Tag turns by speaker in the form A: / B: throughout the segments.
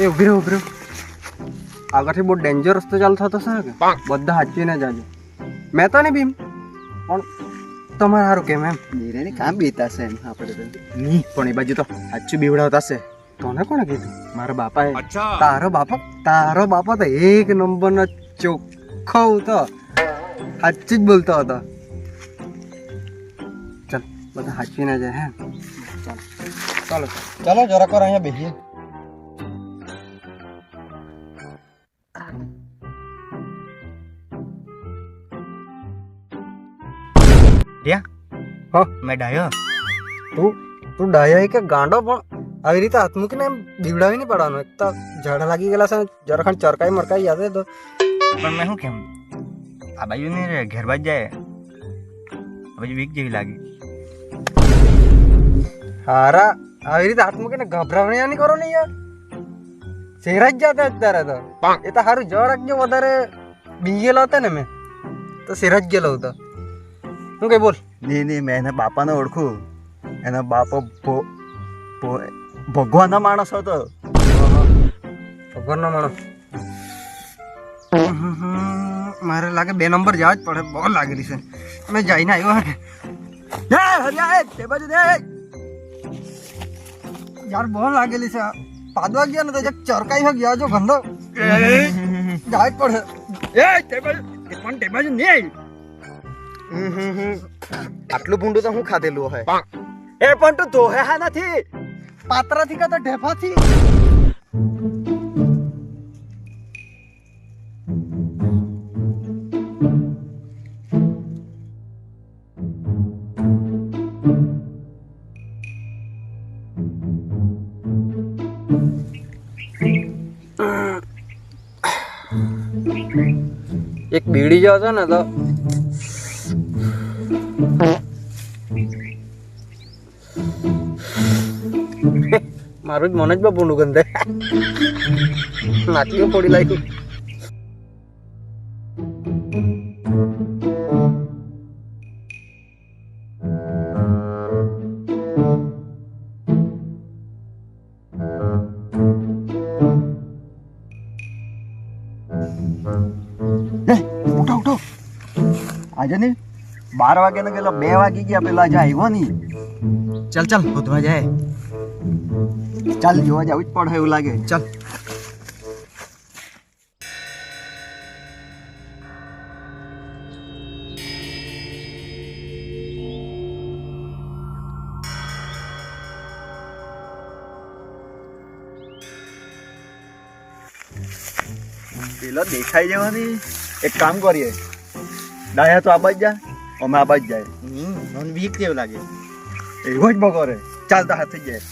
A: એ ઉભી રહો આગળથી બહુ ડેન્જર રસ્તો ચાલતો થતો છે કે બધા હાચવીને જાજો. મેં તો નહીં બીમ પણ તમારે સારું કેમ એમ
B: નીરે કામ બીતા છે એમ આપણે તો
A: નહીં પણ એ બાજુ તો સાચું બીવડાવતા છે. તને કોણે કીધું? મારા બાપાએ. તારો બાપા તો એક નંબરનો ચોખ્ખો હતો, સાચું જ બોલતો હતો. ચાલ બધા હાચવીને જાય. હે ચાલો ચાલો જરાક વાર અહીંયા બેસીએ.
B: મેં ડાયો
A: તું ડાયો કે ગાંડો? પણ આવી રીતે હાથ મૂકીને એમ બીવડાવી નહીં પડવાનું. એક તો ઝાડા લાગી ગયેલા છે, જરા ખાન ચરકાઈ મરકાઈ યાદ તો.
B: પણ મેં શું કેમ આ બાજુ નહીં રે, ઘેર બાજ જાય આ બાજુ વીક જેવી લાગી.
A: હારા આવી રીતે હાથ મૂકીને ગભરાવણી નહીં કરો ને યાર. શેરા જ જતા અત્યારે તો. એ તો સારું જરાક જો વધારે બી ગયેલો હતો ને મેં તો શેરા જ ગયેલો હતો. શું કઈ બોલ?
B: નહીં મેં એના બાપાને ઓળખું. એના બાપો ભગવાનનો માણસ હતો.
A: ભગવાનનો માણસ. મારે લાગે 2 નંબર જવા જ પડે, બહુ લાગેલી છે. મેં જઈને આવ્યો યાર, બહુ લાગેલી છે. પાદવા ગયા ને તો ચરકાઈ ગયા જો ગંદો જાય જ પડે.
B: આટલું ભૂંડું તો હું ખાધેલું હોય. એ પણ તું ધોહે હા નથી,
A: પાત્રાથી કા તો ઢેફાથી. એક બીડી જો છે ને તો મારું જ મન જ બાપુનું ગંધે નાચીઓ પડી લાગ્યું.
B: ઉઠો આજે ને 12 વાગ્યાનો ગયેલો, 2 વાગી ગયા પેલા આજે આવ્યો નહીં.
A: ચાલ શોધવા જાય.
B: ચાલ જોવા જવું જ પડે એવું લાગે.
A: ચાલ
B: પેલો દેખાઈ જવાની. એક કામ કરીએ, ડાયા તો આબાજ જાય, અમે આબાજ જાય.
A: મને વીક જેવું લાગે.
B: એવો જ બગોરે. ચાલતા હાથ થઈ જાય.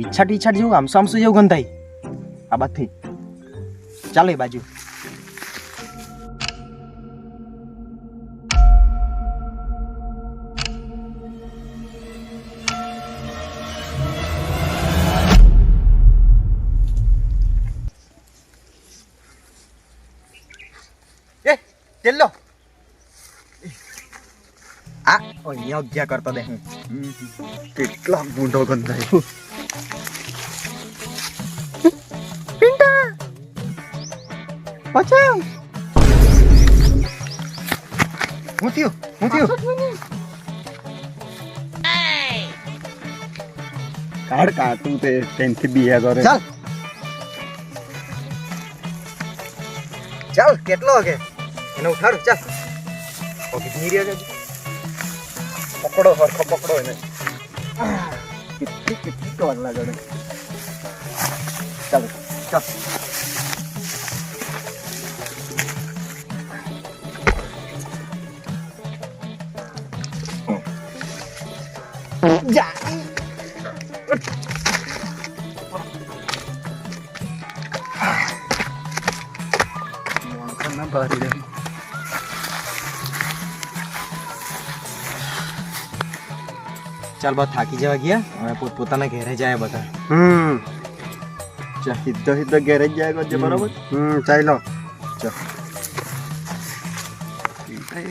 A: ઈચ્છાટ જેવું આમસું જેવું ગંધાય આ બાજુથી. ચાલો એ બાજુ. ચલો આ અહીંયા અગ્યા કરતો દે. હું
B: કેટલા ગુંડો ગંધાય.
A: પાછા હું થયું
B: કાઢું તે ટેન્થી બીયા કરે.
A: ચાલ કેટલો વાગે એને ઉઠાડું. ચાલ ઓકે ધીરે પકડો, સરખો પકડો એને.
B: કેટલી વાર લાગે.
A: ચાલો ચાલ. ચાલ બા થાકી જવા ગયા, હવે પોતાના ઘરે જાય બધા.
B: સીધો ઘેરે જ જાય કરજે. બરાબર.
A: ચાલો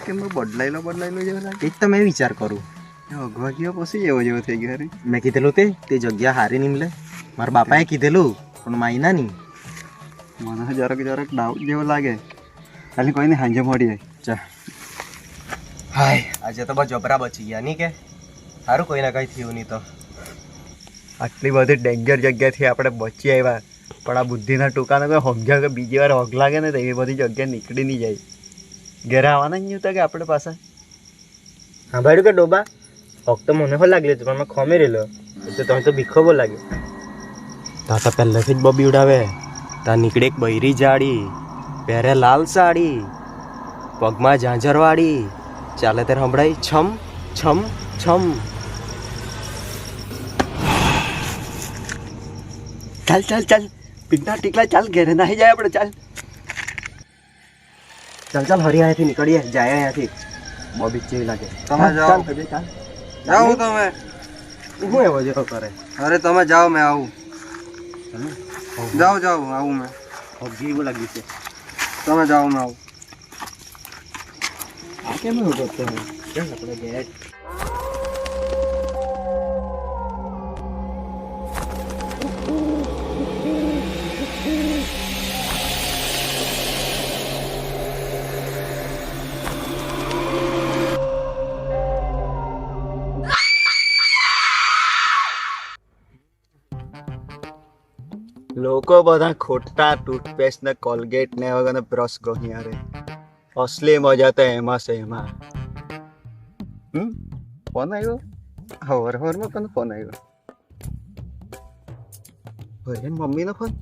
B: કે બદલાઈ લો જેવું લાગે.
A: એ જ તો મેં વિચાર કરું.
B: અગવાજીઓ પછી જેવો થઈ ગયો રે.
C: મેં કીધેલું તે જગ્યા હારી નહીં મળે. મારા બાપાએ કીધેલું પણ માયના નહીં.
B: મને જરાક ડાઉટ જેવો લાગે. ખાલી કોઈ નહીં સાંજે મળીએ.
C: ચા હાય આજે તો બસ જબરા બચી ગયા નહીં કે સારું કોઈને કંઈ થયું નહીં તો.
B: આટલી બધી ડેન્જર જગ્યાથી આપણે બચી આવ્યા પણ આ બુદ્ધિના ટૂંકાને કોઈ સમજ્યા કે બીજી વાર હોગ લાગે ને તો એવી બધી જગ્યા નીકળી નહીં જાય. ઘરે આવવાના જ નહીં હતા કે આપણે પાછા.
C: સાંભળ્યું કે ડોબા હોક તો મને પણ લાગેલું હતું પણ મેં ખમી રહેલો એટલે તમે તો ભીખો બહુ લાગ્યો. તા તો પહેલેથી જ બબી ઉડાવે. તા નીકળે એક બૈરી જાડી પહેરે લાલ સાડી પગમાં ઝાંઝરવાળી ચાલે ત્યારે સંભળાય છમ છમ છમ.
B: ચાલ ચાલ ચાલ પિંડા ટીકલા ચાલ ઘેરે નાહી જાય આપણે. ચાલ
C: ચાલ ચાલ હરી અહીંયાથી નીકળીએ જાય અહીંયાથી. બહુ બીક જેવી લાગે.
A: તમે જાઓ.
C: ચાલ હજુ ચાલ.
A: જાઓ તમે.
C: હું એવો જેવો કરે.
A: અરે તમે જાઓ મેં આવું. જાઓ જાઓ આવું મેં.
C: હજી એવું લાગ્યું છે.
A: તમે જાઓ મેં આવું.
C: આ કેમ એવું કરતો હોય? ચાલ આપણે ઘેર.
B: લોકો બધા ખોટા ટૂથપેસ્ટ ને કોલગેટ ને વગર બ્રશ ગોહિયા રે. અસલી મજા તો એમાં છે એમાં. ફોન આવ્યો હવારમાં કોનો ફોન આવ્યો? ભૈયાની મમ્મીનો ફોન.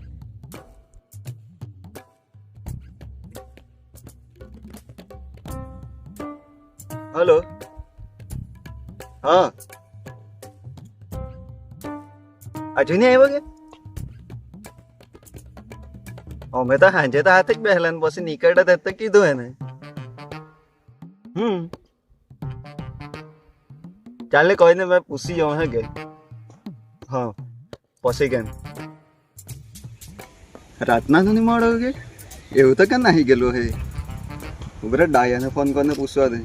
B: હલો હા હજુ નહીં આવ્યો કે? અમે તો સાંજે તો હાથે જ બેસલા ને પછી નીકળ્યા તો કીધું એને. ચાલે કોઈને મેં પૂછી જાઉં હે કે હા પછી કેમ રાતના તો નહીં મળો કે એવું તો કેમ નાહી ગયેલું હે. ઉભરે ડાયાને ફોન કરીને પૂછવા દે.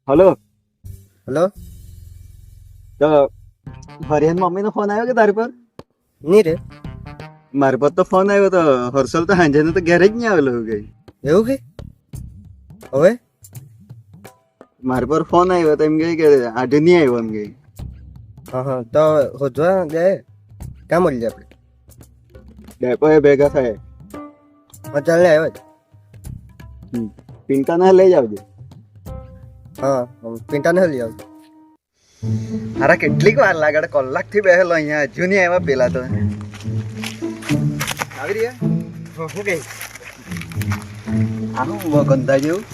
B: હલો
C: હલો
B: તો હરિયાન મમ્મીનો ફોન આવ્યો કે તારી પર?
C: નહીં રે.
B: મારી પર તો ફોન આવ્યો તો હર્ષલ તો સાંજે તો ઘરે જ નહીં આવેલો ગઈ.
C: એવું કે હવે
B: મારી પર ફોન આવ્યો તો એમ કહે કે આજે નહીં આવ્યો એમ કહે.
C: હા હા તો હોજવા જાય ક્યાં મળી જાય આપણે?
B: ડેપો એ ભેગા થાય.
C: હા ચાલ ને આવ્યો જ.
B: પિંકાને લઈ આવજે.
C: હા પિંટાને લઈ આવ.
B: હારા કેટલીક વાર લાગે કલાક થી બેહેલો અહીંયા હજુ નહીં આવ્યા પેલા તો. આવી રહ્યા
C: શું કે
B: આનું ગંદા જેવું.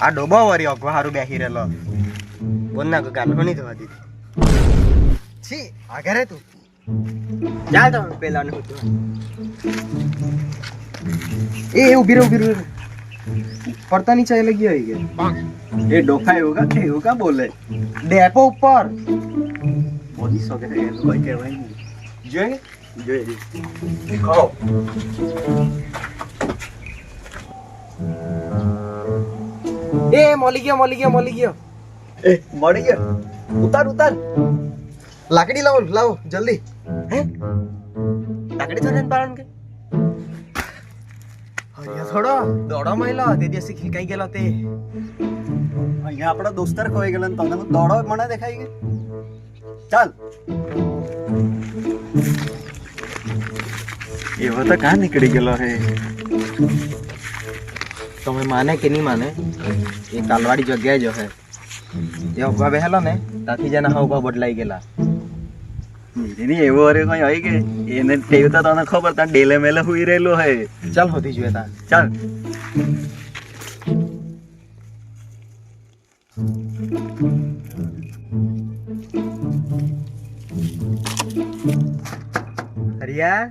C: આ ડોબા વરી અગવા હારું બેસી રહેલો. બોલ ના ગાલો નહીં થવા દીધી. છી આગળ રે તું. ચાલ તમે પેલા ને
A: એ ઊભી રહે ઊભી રહે. પડતા નીચે લઈ ગયો કે
B: એ ડોફા એવું કા બોલે?
A: ડેપો ઉપર
B: બોલી શકે છે એનું કોઈ કહેવાય નહીં.
A: જોઈએ
B: જોઈએ
A: ખાઓ. એ મળી ગયો
B: એ મળી ગયો. ઉતાર
A: લાકડી લાવો લાવો જલ્દી.
C: હે લાકડી ધોને પાડન કે હરિયા થોડો દોડો મહિલો તે દિવસે ખીલકાઈ ગયેલો તે.
B: અહીંયા આપણા દોસ્તાર ખોઈ ગયેલા ને તને દોડો મને દેખાઈ ગઈ. ચાલ એવો તો કાં નીકળી ગયેલો હે.
C: તમે માને કે નહીં માને એ કાલવાડી જગ્યાએ જ હશે. એ ઉભા બેહેલો ને ત્યાંથી જ એના ઉભા બદલાઈ ગયેલા.
B: એની એવો અરે કઈ આવી ગઈ એને ટેવ તો તને ખબર તા ડેલે મેલે હુઈ રહેલું હે.
C: ચાલ હોતી જોઈએ તા.
B: ચાલ
C: હરિયા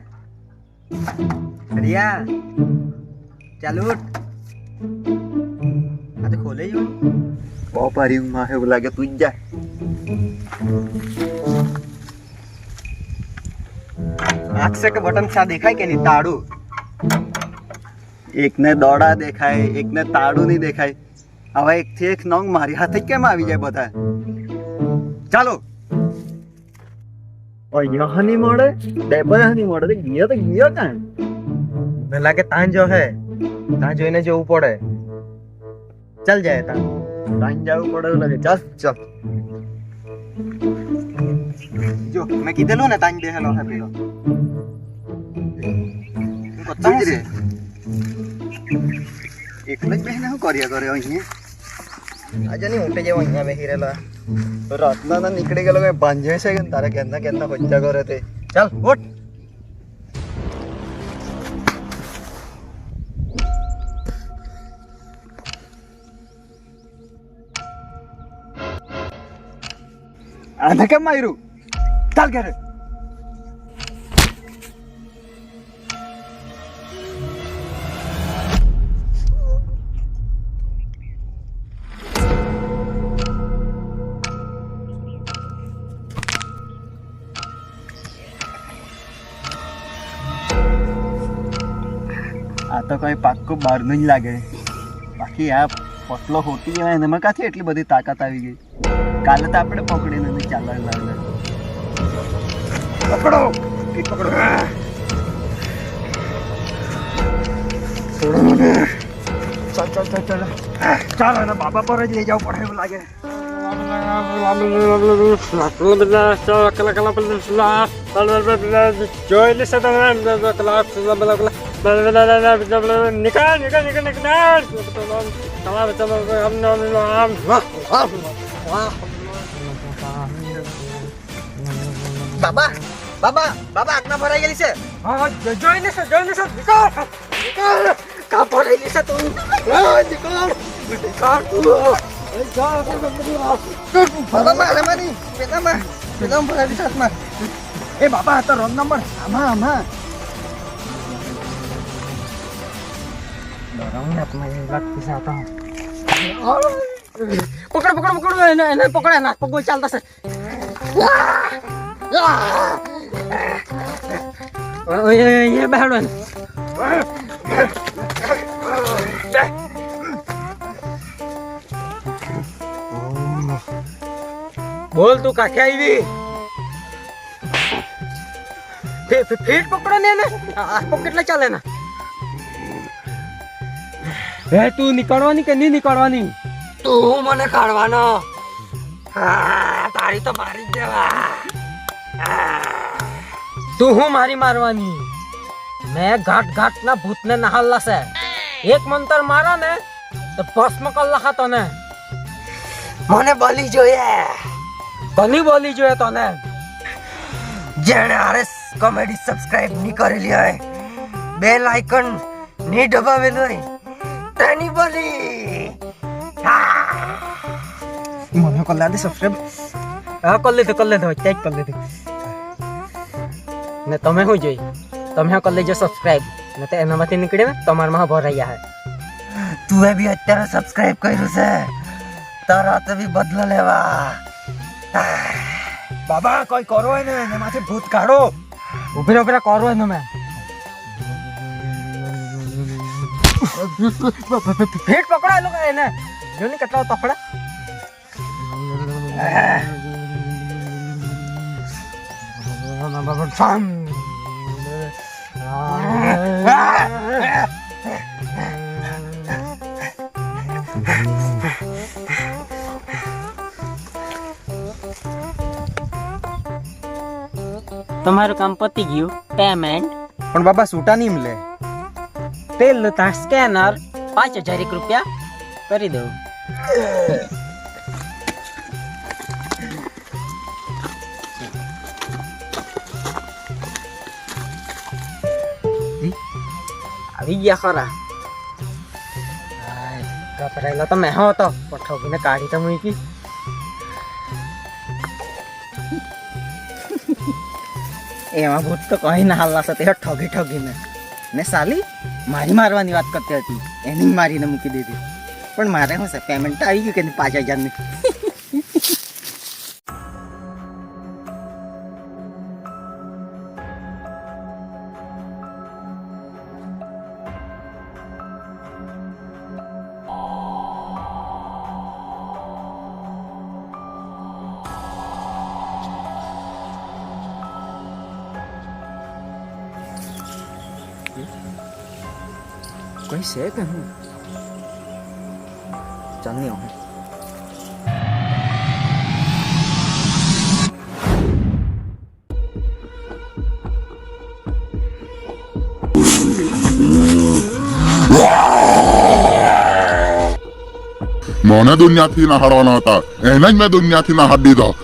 C: હરિયા ચાલુ આ તો ખોલે જ
B: બહુ પારી ઊંઘમાં એવું લાગે તું જ જા.
C: આંખ સે કે બટન સા દેખાય કે નહીં તાળું
B: એકને દોડા દેખાય, એકને તાળું નહીં દેખાય. હવે એકથી એક નંગ મારી હાથે જ કેમ આવી જાય બધા? ચાલો અહીંયા નહીં મળે, ડેબા નહીં મળે, તો ગયો કાં?
C: મને લાગે તાન જો હે, તાન જોઈને જવું પડે. ચાલ જાય તાન.
B: તાન જવું પડે એવું લાગે. ચાલ ચાલ. જો મેં કીધેલું ને તાન બેહેલો હે પેલો. જોઈ રે. એકલો જ બેહીને શું કર્યા કરે અહીંયા?
C: આજે નહીં ઊંટે જેવો અહીંયા બેસી રહેલા.
B: રાતના નીકળી ગયેલો કઈ ભાંજે છે કે તારે કેના કેના ખોચ્યા કરે તે.
C: ચાલ ઉઠ.
B: આને કેમ માર્યું? ચાલ ઘરે. આ તો કઈ પાક્કું બહારનું જ લાગે. બાકી આ પતલો હોતી હોય એનામાં કાંથી એટલી બધી તાકાત આવી ગઈ? કાલે તો આપણે પકડીને એને ચાલવા લાગે. પકડો પકડો. ચાલ ચાલ ચાલ ચાલ ચાલ. એના બાબા પર જ લઈ જવું પડે એવું લાગે.
A: જોઈ લેશે તમે. નિકાલ નિકાલ નિકાલ નિકાલ.
C: બાબા બાબા બાબા આટલા ભરાઈ ગયેલી છે.
A: હા જોઈ લેશે જોઈ લેશે. નિકાલ નિકાલ.
C: કા ભરાઈ છે તું?
A: નિકાલ નિકાલ.
C: બાબા મારે મારી પેલામાં ભરાઈ છે હાથમાં.
B: એ બાબા આ તો રોંગ નંબર. આમાં આમાં
A: પકડ પકડ પકડ. એને પકડે ના પગ ચાલતા છે. એ બેહાડો એને. બોલ તું કાંખે આવી? ફીટ પકડો ને એને. આ પગ કેટલા ચાલે ને? હે તું નીકળવાની કે નહીં નીકળવાની? તું મને કાઢવાનો. તારી તો મારી જ દેવા. તું હું મારી મારવાની? મેં ઘાટ ઘાટ ના ભૂત ને નહાલા છે. એક મંતર મારા ને તો ભસ્મ કર તો ને.
C: મને બોલી જોઈએ.
A: ઘણી બોલી જોઈએ તને.
C: જેણે આરએસ કોમેડી સબસ્ક્રાઇબ નહીં કરેલી હોય, બેલ આઇકન નહીં દબાવેલું હોય, તેની બોલી. મને કર દે સબસ્ક્રાઇબ.
A: હા કરી લીધું ત્યાં જ કરી લીધું. ને તમે શું જોઈ? તમે કરી લેજો સબસ્ક્રાઇબ. ને તો એનામાંથી નીકળીને તમારામાં ભરાઈ હે.
C: તું બી અત્યારે સબસ્ક્રાઇબ કર્યું છે, તારા તો બી બદલો લેવા.
B: બાબા કોઈ કરો હોય ને એમાંથી ભૂત કાઢો.
A: ઉભી ઉભી કરો ને મેં. ફીટ પકડા લોકો એને. જો ને કેટલા તફડા. તમારું કામ પતી ગયું. પેમેન્ટ
C: પણ બાબા સૂટા નહીં મળે.
A: પેલું ત્યાં સ્કેનર 5000 રૂપિયા કરી દઉં. આવી ગયા ખરા. ગભરાયેલો તો મેં હતો પણ ઠગીને કાઢી તો મૂકી.
C: એમાં ભૂત તો કઈ ના હાલના સાથે ઠગી ઠગીને ને સાલી મારી મારવાની વાત કરતી હતી, એની મારીને મૂકી દીધી. પણ મારે શું છે, પેમેન્ટ તો આવી ગયું કે 5000ની.
D: કોઈ છે કે હું ચાલ નહીં આવે
E: મને દુનિયાથી ના હારવાના હતા એને જ મેં દુનિયાથી ના હારી દીધો